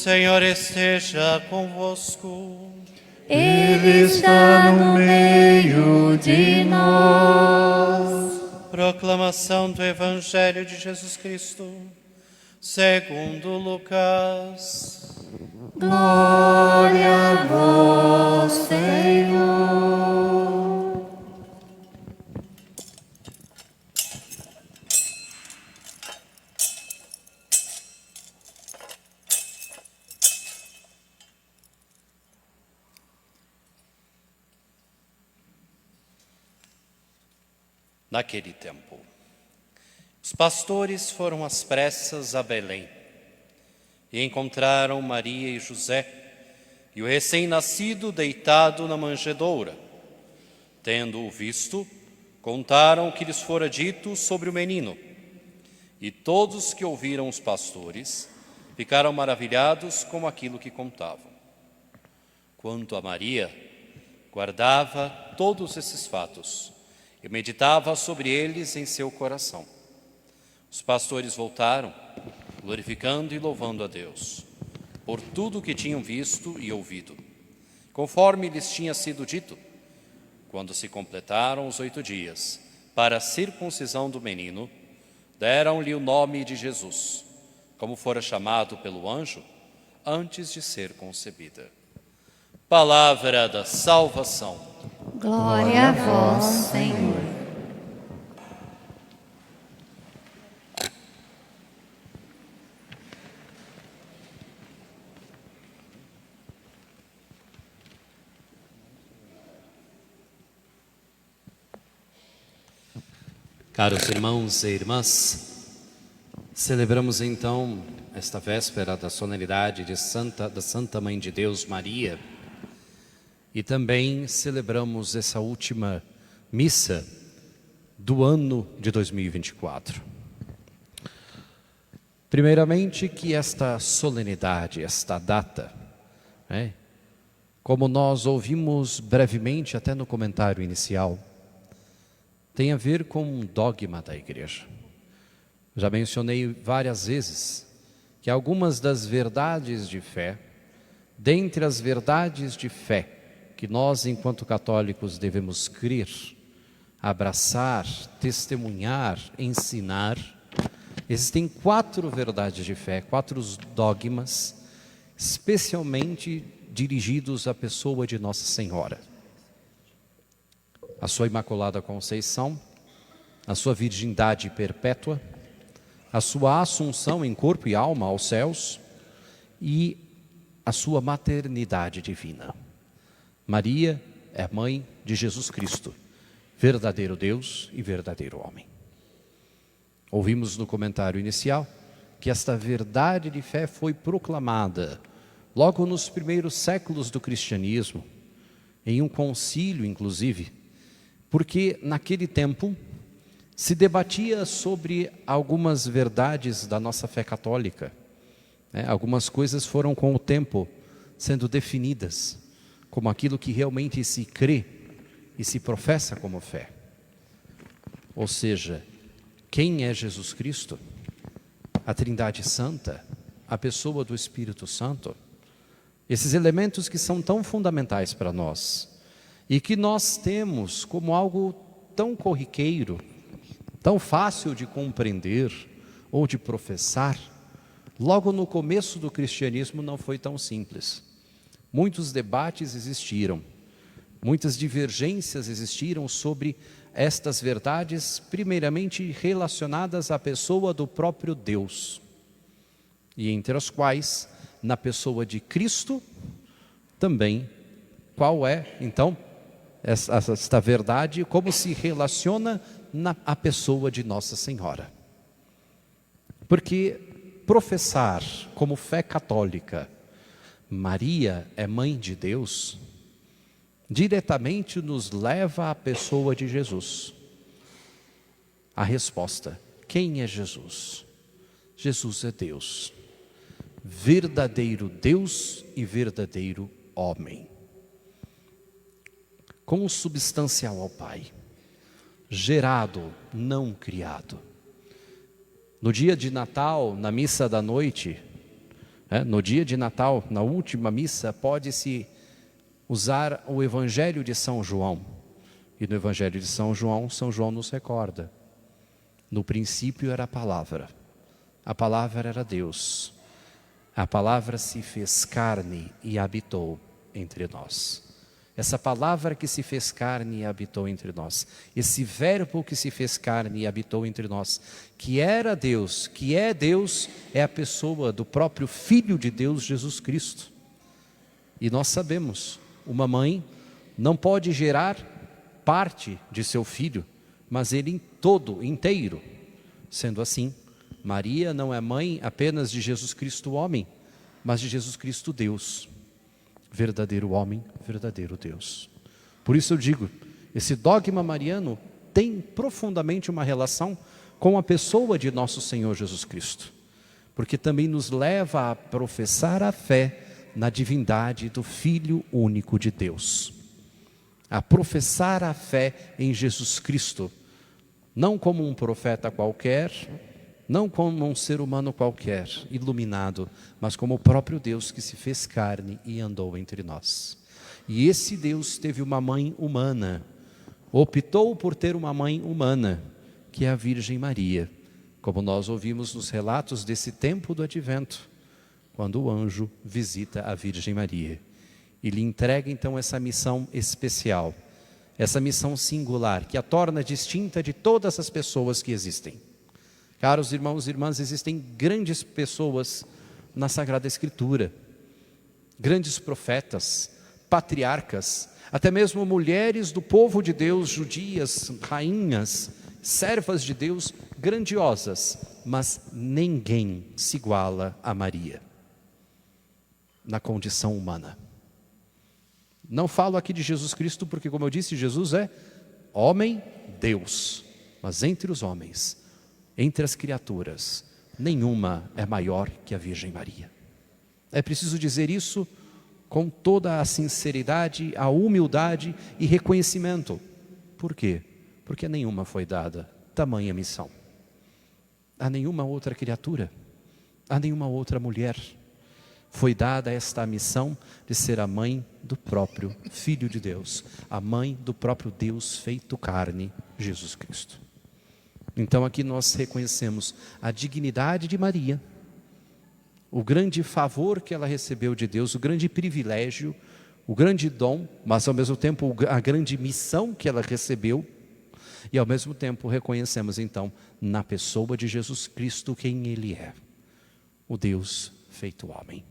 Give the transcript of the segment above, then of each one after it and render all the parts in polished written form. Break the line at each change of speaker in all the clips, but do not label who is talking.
Senhor esteja convosco.
Ele está no meio de nós.
Proclamação do Evangelho de Jesus Cristo, segundo Lucas.
Glória a vós, Senhor.
Naquele tempo, os pastores foram às pressas a Belém e encontraram Maria e José e o recém-nascido deitado na manjedoura. Tendo-o visto, contaram o que lhes fora dito sobre o menino. E todos que ouviram os pastores ficaram maravilhados com aquilo que contavam. Quanto a Maria, guardava todos esses fatos e meditava sobre eles em seu coração. Os pastores voltaram, glorificando e louvando a Deus, por tudo o que tinham visto e ouvido, conforme lhes tinha sido dito. Quando se completaram os 8 dias para a circuncisão do menino, deram-lhe o nome de Jesus, como fora chamado pelo anjo antes de ser concebida. Palavra da salvação.
Glória a vós, Senhor.
Caros irmãos e irmãs, celebramos então esta véspera da solenidade da Santa Mãe de Deus, Maria, e também celebramos essa última missa do ano de 2024. Primeiramente, que esta solenidade, esta data, como nós ouvimos brevemente até no comentário inicial, tem a ver com um dogma da Igreja. Já mencionei várias vezes que algumas das verdades de fé, dentre as verdades de fé que nós, enquanto católicos, devemos crer, abraçar, testemunhar, ensinar, existem 4 verdades de fé, 4 dogmas, especialmente dirigidos à pessoa de Nossa Senhora. A sua Imaculada Conceição, a sua virgindade perpétua, a sua assunção em corpo e alma aos céus e a sua maternidade divina. Maria é mãe de Jesus Cristo, verdadeiro Deus e verdadeiro homem. Ouvimos no comentário inicial que esta verdade de fé foi proclamada logo nos primeiros séculos do cristianismo, em um concílio inclusive, porque naquele tempo se debatia sobre algumas verdades da nossa fé católica. Algumas coisas foram com o tempo sendo definidas como aquilo que realmente se crê e se professa como fé. Ou seja, quem é Jesus Cristo? A Trindade Santa, a pessoa do Espírito Santo. Esses elementos que são tão fundamentais para nós e que nós temos como algo tão corriqueiro, tão fácil de compreender ou de professar, logo no começo do cristianismo não foi tão simples. Muitos debates existiram, muitas divergências existiram sobre estas verdades, primeiramente relacionadas à pessoa do próprio Deus, e entre as quais, na pessoa de Cristo, também, qual é, então, esta verdade, como se relaciona à pessoa de Nossa Senhora. Porque professar como fé católica, Maria é mãe de Deus, diretamente nos leva à pessoa de Jesus. A resposta: quem é Jesus? Jesus é Deus, verdadeiro Deus e verdadeiro homem, consubstancial ao Pai, gerado, não criado. No dia de Natal, na missa da noite, No dia de Natal, na última missa, pode-se usar o Evangelho de São João. E no Evangelho de São João nos recorda: no princípio era a palavra era Deus, a palavra se fez carne e habitou entre nós. Essa palavra que se fez carne e habitou entre nós, esse verbo que se fez carne e habitou entre nós, que era Deus, que é Deus, é a pessoa do próprio Filho de Deus, Jesus Cristo. E nós sabemos, uma mãe não pode gerar parte de seu filho, mas ele inteiro. Sendo assim, Maria não é mãe apenas de Jesus Cristo homem, mas de Jesus Cristo Deus. Verdadeiro homem, verdadeiro Deus. Por isso eu digo, esse dogma mariano tem profundamente uma relação com a pessoa de nosso Senhor Jesus Cristo, porque também nos leva a professar a fé na divindade do Filho único de Deus, a professar a fé em Jesus Cristo, não como um profeta qualquer, não como um ser humano qualquer, iluminado, mas como o próprio Deus que se fez carne e andou entre nós. E esse Deus teve uma mãe humana, optou por ter uma mãe humana, que é a Virgem Maria, como nós ouvimos nos relatos desse tempo do Advento, quando o anjo visita a Virgem Maria e lhe entrega então essa missão especial, essa missão singular, que a torna distinta de todas as pessoas que existem. Caros irmãos e irmãs, existem grandes pessoas na Sagrada Escritura, grandes profetas, patriarcas, até mesmo mulheres do povo de Deus, judias, rainhas, servas de Deus, grandiosas, mas ninguém se iguala a Maria, na condição humana. Não falo aqui de Jesus Cristo, porque como eu disse, Jesus é homem, Deus, mas entre os homens, entre as criaturas, nenhuma é maior que a Virgem Maria. É preciso dizer isso com toda a sinceridade, a humildade e reconhecimento. Por quê? Porque a nenhuma foi dada tamanha missão. A nenhuma outra criatura, a nenhuma outra mulher foi dada esta missão de ser a mãe do próprio Filho de Deus, a mãe do próprio Deus feito carne, Jesus Cristo. Então aqui nós reconhecemos a dignidade de Maria, o grande favor que ela recebeu de Deus, o grande privilégio, o grande dom, mas ao mesmo tempo a grande missão que ela recebeu, e ao mesmo tempo reconhecemos então na pessoa de Jesus Cristo quem Ele é, o Deus feito homem.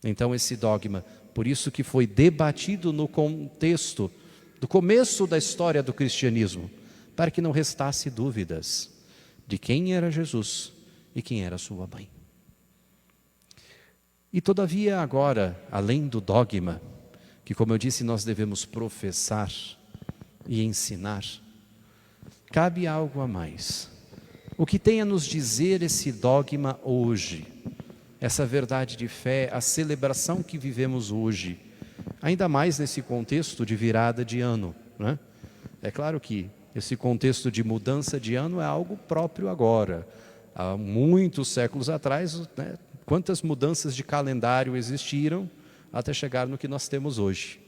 Então esse dogma, por isso que foi debatido no contexto do começo da história do cristianismo, para que não restasse dúvidas de quem era Jesus e quem era sua mãe. E todavia agora, além do dogma, que como eu disse nós devemos professar e ensinar, cabe algo a mais. O que tem a nos dizer esse dogma hoje, essa verdade de fé, a celebração que vivemos hoje, ainda mais nesse contexto de virada de ano, né? É claro que esse contexto de mudança de ano é algo próprio agora. Há muitos séculos atrás, né, quantas mudanças de calendário existiram até chegar no que nós temos hoje,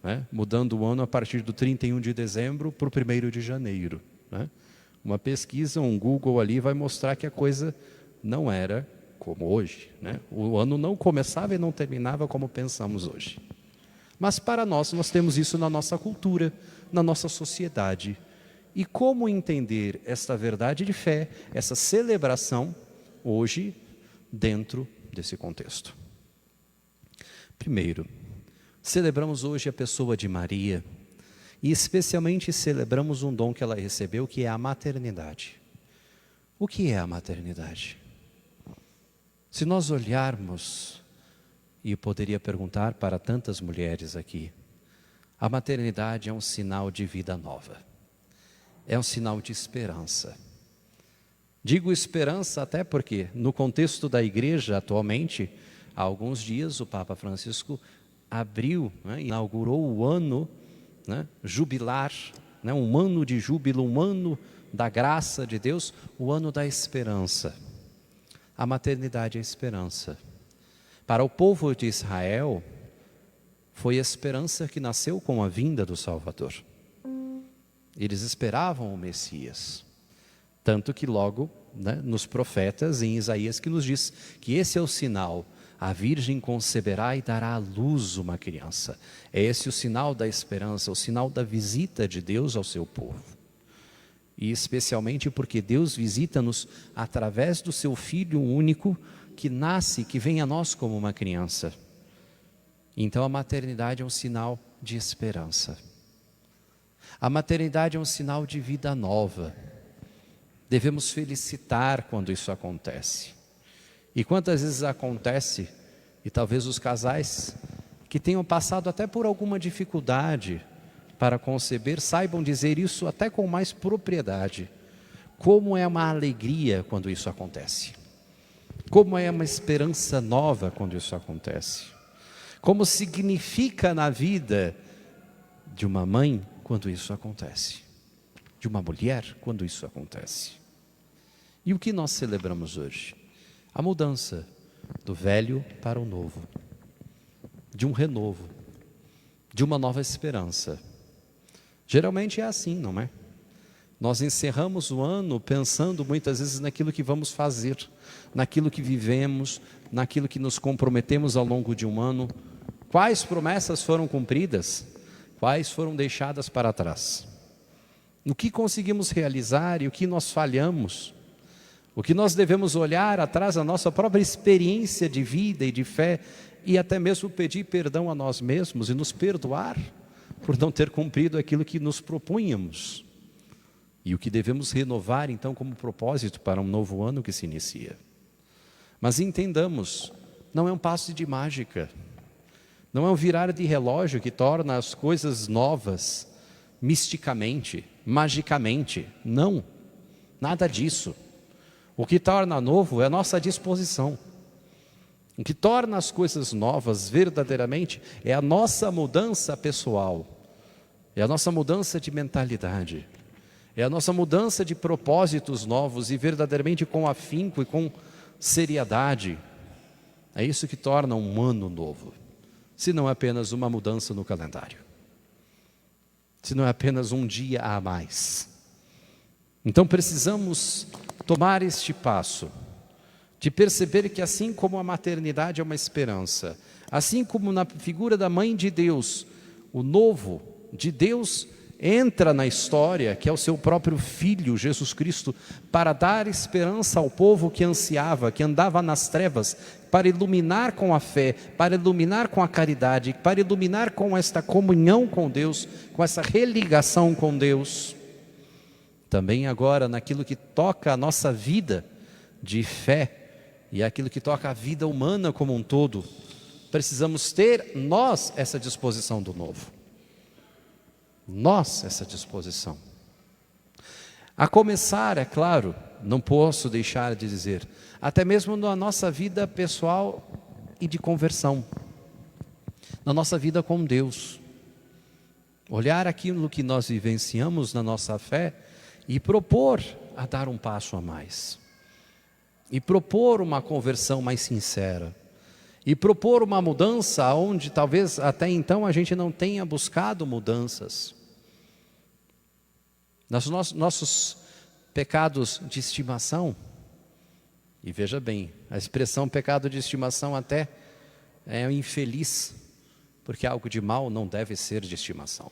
né? Mudando o ano a partir do 31 de dezembro para o 1º de janeiro. Né? Uma pesquisa, um Google ali vai mostrar que a coisa não era como hoje. Né? O ano não começava e não terminava como pensamos hoje. Mas para nós temos isso na nossa cultura, na nossa sociedade. E como entender esta verdade de fé, essa celebração, hoje, dentro desse contexto? Primeiro, celebramos hoje a pessoa de Maria, e especialmente celebramos um dom que ela recebeu, que é a maternidade. O que é a maternidade? Se nós olharmos, e eu poderia perguntar para tantas mulheres aqui, a maternidade é um sinal de vida nova. É um sinal de esperança. Digo esperança até porque, no contexto da igreja atualmente, há alguns dias o Papa Francisco abriu, né, inaugurou o ano, né, jubilar, né, um ano de júbilo, um ano da graça de Deus, o ano da esperança. A maternidade é a esperança. Para o povo de Israel, foi a esperança que nasceu com a vinda do Salvador. Eles esperavam o Messias. Tanto que logo, nos profetas, em Isaías, que nos diz que esse é o sinal: a virgem conceberá e dará à luz uma criança. É esse o sinal da esperança, o sinal da visita de Deus ao seu povo. E especialmente porque Deus visita-nos através do seu Filho único, que nasce, que vem a nós como uma criança. Então a maternidade é um sinal de esperança. A maternidade é um sinal de vida nova. Devemos felicitar quando isso acontece. E quantas vezes acontece, e talvez os casais que tenham passado até por alguma dificuldade para conceber, saibam dizer isso até com mais propriedade. Como é uma alegria quando isso acontece. Como é uma esperança nova quando isso acontece. Como significa na vida de uma mãe quando isso acontece. De uma mulher quando isso acontece. E o que nós celebramos hoje? A mudança do velho para o novo. De um renovo. De uma nova esperança. Geralmente é assim, não é? Nós encerramos o ano pensando muitas vezes naquilo que vamos fazer, naquilo que vivemos, naquilo que nos comprometemos ao longo de um ano. Quais promessas foram cumpridas? Quais foram deixadas para trás? O que conseguimos realizar e o que nós falhamos? O que nós devemos olhar atrás da nossa própria experiência de vida e de fé e até mesmo pedir perdão a nós mesmos e nos perdoar por não ter cumprido aquilo que nos propunhamos. E o que devemos renovar então como propósito para um novo ano que se inicia. Mas entendamos, não é um passe de mágica. Não é um virar de relógio que torna as coisas novas misticamente, magicamente. Não, nada disso. O que torna novo é a nossa disposição. O que torna as coisas novas verdadeiramente é a nossa mudança pessoal. É a nossa mudança de mentalidade. É a nossa mudança de propósitos novos e verdadeiramente com afinco e com seriedade. É isso que torna um ano novo. Se não é apenas uma mudança no calendário. Se não é apenas um dia a mais. Então precisamos tomar este passo. De perceber que assim como a maternidade é uma esperança. Assim como na figura da mãe de Deus. O novo de Deus entra na história, que é o seu próprio Filho, Jesus Cristo, para dar esperança ao povo que ansiava, que andava nas trevas, para iluminar com a fé, para iluminar com a caridade, para iluminar com esta comunhão com Deus, com essa religação com Deus. Também agora naquilo que toca a nossa vida de fé, e aquilo que toca a vida humana como um todo, precisamos ter nós essa disposição do novo. Nós, essa disposição. A começar, é claro, não posso deixar de dizer, até mesmo na nossa vida pessoal e de conversão, na nossa vida com Deus. Olhar aquilo que nós vivenciamos na nossa fé e propor a dar um passo a mais. E propor uma conversão mais sincera. E propor uma mudança onde talvez até então a gente não tenha buscado mudanças. Nossos pecados de estimação, e veja bem, a expressão pecado de estimação até é infeliz, porque algo de mal não deve ser de estimação.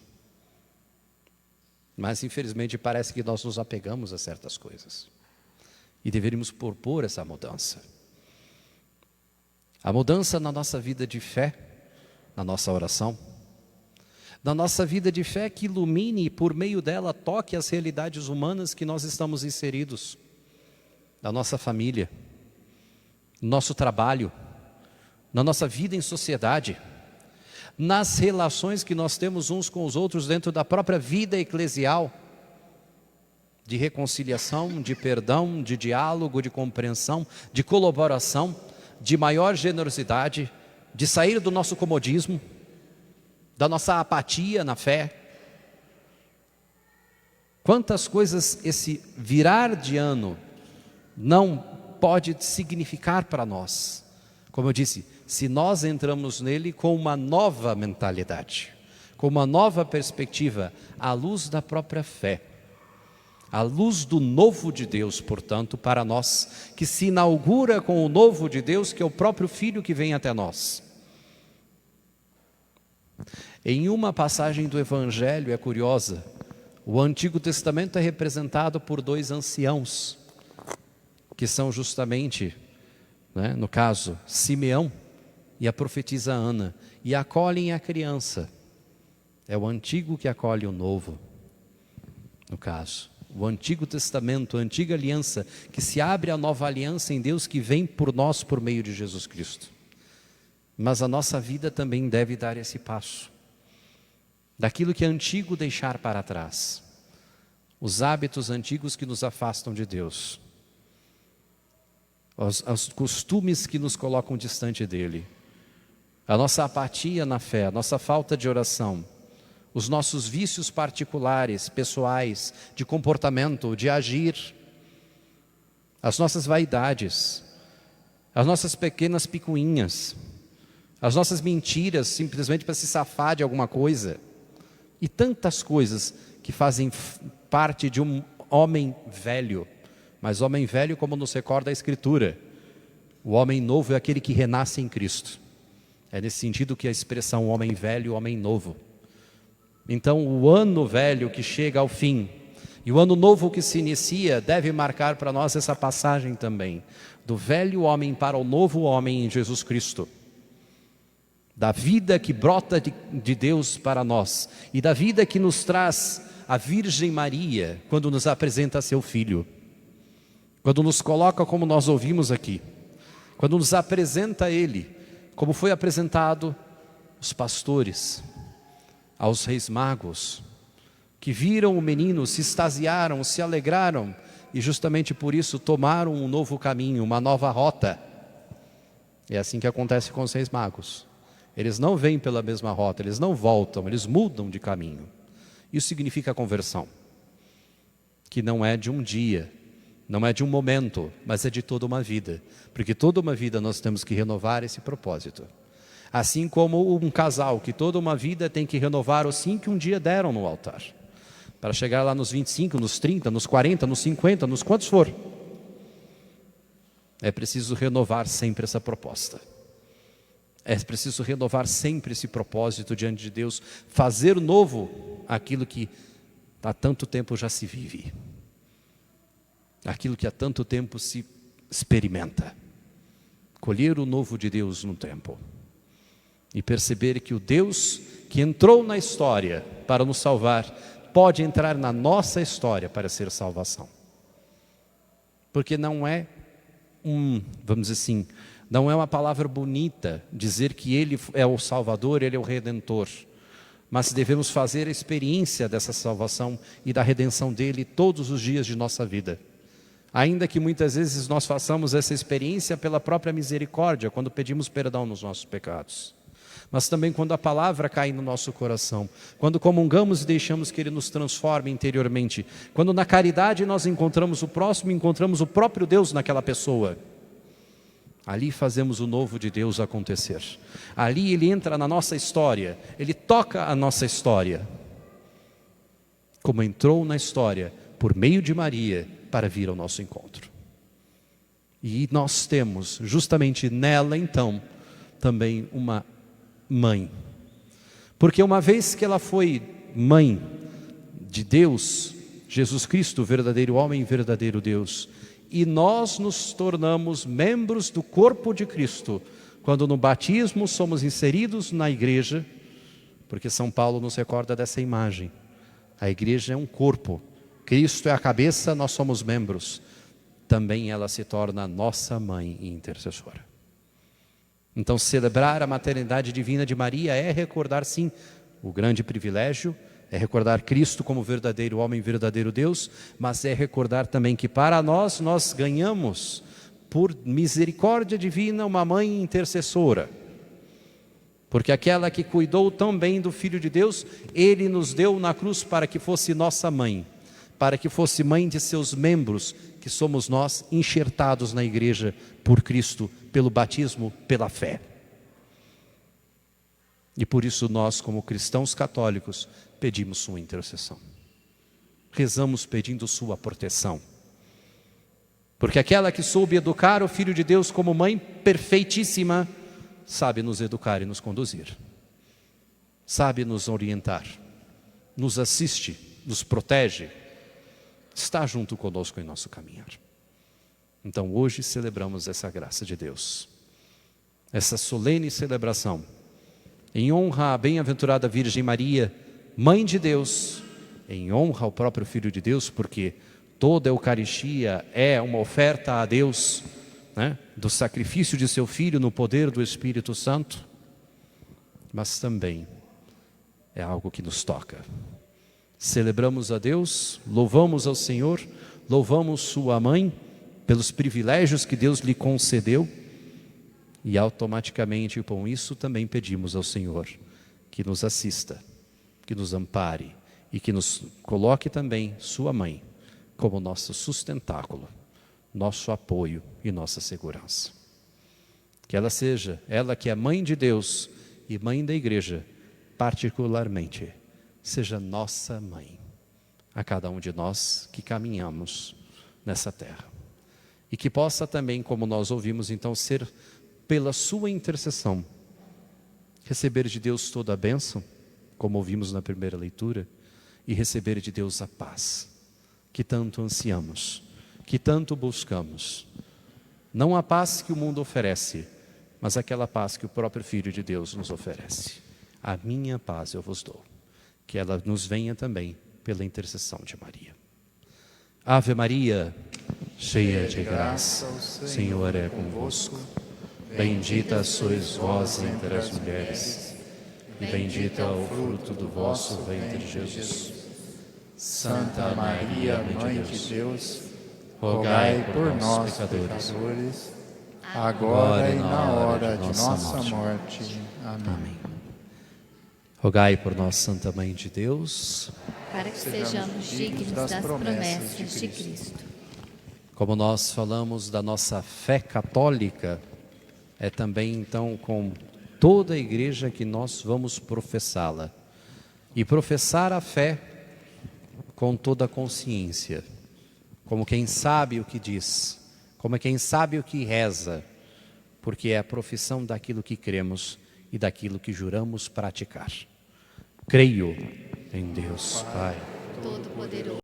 Mas infelizmente parece que nós nos apegamos a certas coisas. E deveríamos propor essa mudança. A mudança na nossa vida de fé, na nossa oração. Na nossa vida de fé que ilumine e por meio dela toque as realidades humanas que nós estamos inseridos. Da nossa família, no nosso trabalho, na nossa vida em sociedade. Nas relações que nós temos uns com os outros dentro da própria vida eclesial. De reconciliação, de perdão, de diálogo, de compreensão, de colaboração, de maior generosidade, de sair do nosso comodismo, da nossa apatia na fé. Quantas coisas esse virar de ano não pode significar para nós, Como eu disse, se nós entramos nele com uma nova mentalidade, com uma nova perspectiva, à luz da própria fé, à luz do novo de Deus, portanto, para nós, que se inaugura com o novo de Deus, que é o próprio Filho que vem até nós. Em uma passagem do Evangelho, é curiosa, o Antigo Testamento é representado por 2 anciãos, que são justamente, no caso, Simeão e a profetisa Ana, e acolhem a criança. É o antigo que acolhe o novo, no caso. O Antigo Testamento, a antiga aliança, que se abre a nova aliança em Deus que vem por nós por meio de Jesus Cristo. Mas a nossa vida também deve dar esse passo. Daquilo que é antigo deixar para trás. Os hábitos antigos que nos afastam de Deus. Os costumes que nos colocam distante dele. A nossa apatia na fé, a nossa falta de oração. Os nossos vícios particulares, pessoais, de comportamento, de agir. As nossas vaidades. As nossas pequenas picuinhas. As nossas mentiras, simplesmente para se safar de alguma coisa. E tantas coisas que fazem parte de um homem velho. Mas homem velho, como nos recorda a Escritura, o homem novo é aquele que renasce em Cristo. É nesse sentido que a expressão homem velho, homem novo. Então o ano velho que chega ao fim e o ano novo que se inicia deve marcar para nós essa passagem também. Do velho homem para o novo homem em Jesus Cristo. Da vida que brota de Deus para nós e da vida que nos traz a Virgem Maria quando nos apresenta seu Filho, quando nos coloca como nós ouvimos aqui, quando nos apresenta Ele, como foi apresentado os pastores, aos reis magos, que viram o menino, se extasiaram, se alegraram e justamente por isso tomaram um novo caminho, uma nova rota. É assim que acontece com os reis magos. Eles não vêm pela mesma rota, eles não voltam, eles mudam de caminho. Isso significa conversão, que não é de um dia, não é de um momento, mas é de toda uma vida. Porque toda uma vida nós temos que renovar esse propósito. Assim como um casal que toda uma vida tem que renovar os sim que um dia deram no altar. Para chegar lá nos 25, nos 30, nos 40, nos 50, nos quantos for. É preciso renovar sempre essa proposta. É preciso renovar sempre esse propósito diante de Deus, fazer novo aquilo que há tanto tempo já se vive, aquilo que há tanto tempo se experimenta, colher o novo de Deus no tempo e perceber que o Deus que entrou na história para nos salvar, pode entrar na nossa história para ser salvação, porque não é vamos dizer assim, não é uma palavra bonita dizer que Ele é o Salvador, Ele é o Redentor. Mas devemos fazer a experiência dessa salvação e da redenção dEle todos os dias de nossa vida. Ainda que muitas vezes nós façamos essa experiência pela própria misericórdia, quando pedimos perdão nos nossos pecados. Mas também quando a palavra cai no nosso coração, quando comungamos e deixamos que Ele nos transforme interiormente, quando na caridade nós encontramos o próximo, encontramos o próprio Deus naquela pessoa. Ali fazemos o novo de Deus acontecer. Ali Ele entra na nossa história, Ele toca a nossa história, como entrou na história por meio de Maria para vir ao nosso encontro. E nós temos justamente nela então também uma mãe, porque uma vez que ela foi mãe de Deus, Jesus Cristo, verdadeiro homem e verdadeiro Deus, e nós nos tornamos membros do corpo de Cristo, quando no batismo somos inseridos na igreja, porque São Paulo nos recorda dessa imagem. A igreja é um corpo, Cristo é a cabeça, nós somos membros. Também ela se torna nossa mãe e intercessora. Então celebrar a maternidade divina de Maria é recordar sim o grande privilégio, é recordar Cristo como verdadeiro homem, verdadeiro Deus, mas é recordar também que para nós ganhamos, por misericórdia divina, uma mãe intercessora. Porque aquela que cuidou tão bem do Filho de Deus, Ele nos deu na cruz para que fosse nossa mãe, para que fosse mãe de seus membros, que somos nós, enxertados na igreja por Cristo, pelo batismo, pela fé. E por isso nós, como cristãos católicos, pedimos sua intercessão. Rezamos pedindo sua proteção. Porque aquela que soube educar o Filho de Deus como mãe perfeitíssima, sabe nos educar e nos conduzir. Sabe nos orientar, nos assiste, nos protege, está junto conosco em nosso caminhar. Então hoje celebramos essa graça de Deus, essa solene celebração, em honra à bem-aventurada Virgem Maria, Mãe de Deus, em honra ao próprio Filho de Deus, porque toda a Eucaristia é uma oferta a Deus, né, do sacrifício de seu Filho no poder do Espírito Santo, mas também é algo que nos toca. Celebramos a Deus, louvamos ao Senhor, louvamos sua mãe pelos privilégios que Deus lhe concedeu e automaticamente com isso também pedimos ao Senhor que nos assista, que nos ampare e que nos coloque também sua mãe como nosso sustentáculo, nosso apoio e nossa segurança. Que ela seja, ela que é mãe de Deus e mãe da igreja, particularmente, seja nossa mãe, a cada um de nós que caminhamos nessa terra. E que possa também, como nós ouvimos, então, ser pela sua intercessão, receber de Deus toda a bênção, como ouvimos na primeira leitura, e receber de Deus a paz, que tanto ansiamos, que tanto buscamos. Não a paz que o mundo oferece, mas aquela paz que o próprio Filho de Deus nos oferece. A minha paz eu vos dou. Que ela nos venha também pela intercessão de Maria. Ave Maria, cheia de graça, o Senhor é convosco. Bendita sois vós entre as mulheres, e bendito é o fruto do vosso ventre, Jesus. Santa Maria, Mãe de Deus, rogai por nós, pecadores, agora e na hora de nossa morte. Amém. Rogai por nós, Santa Mãe de Deus,
para que sejamos dignos das promessas de Cristo.
Como nós falamos da nossa fé católica, é também então com toda a igreja que nós vamos professá-la. E professar a fé com toda a consciência, como quem sabe o que diz, como quem sabe o que reza, porque é a profissão daquilo que cremos e daquilo que juramos praticar. Creio em Deus Pai
Todo-Poderoso,